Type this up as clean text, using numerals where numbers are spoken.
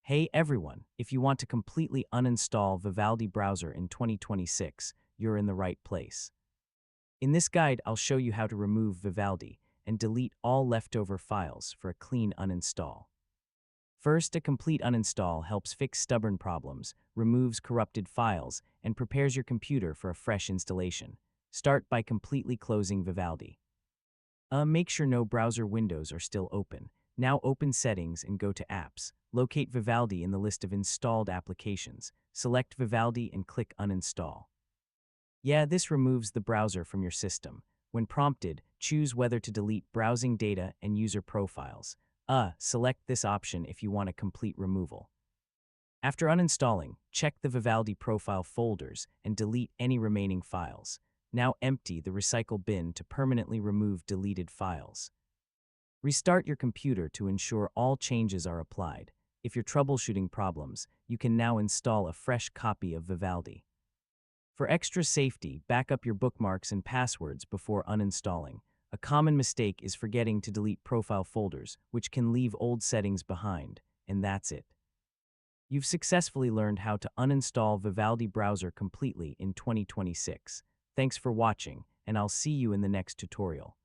Hey everyone, if you want to completely uninstall Vivaldi Browser in 2026, you're in the right place. In this guide, I'll show you how to remove Vivaldi and delete all leftover files for a clean uninstall. First, a complete uninstall helps fix stubborn problems, removes corrupted files, and prepares your computer for a fresh installation. Start by completely closing Vivaldi. Make sure no browser windows are still open. Now open Settings and go to Apps. Locate Vivaldi in the list of installed applications. Select Vivaldi and click Uninstall. Yeah, this removes the browser from your system. When prompted, choose whether to delete browsing data and user profiles. Select this option if you want a complete removal. After uninstalling, check the Vivaldi profile folders and delete any remaining files. Now empty the recycle bin to permanently remove deleted files. Restart your computer to ensure all changes are applied. If you're troubleshooting problems, you can now install a fresh copy of Vivaldi. For extra safety, back up your bookmarks and passwords before uninstalling. A common mistake is forgetting to delete profile folders, which can leave old settings behind, and that's it. You've successfully learned how to uninstall Vivaldi Browser completely in 2026. Thanks for watching, and I'll see you in the next tutorial.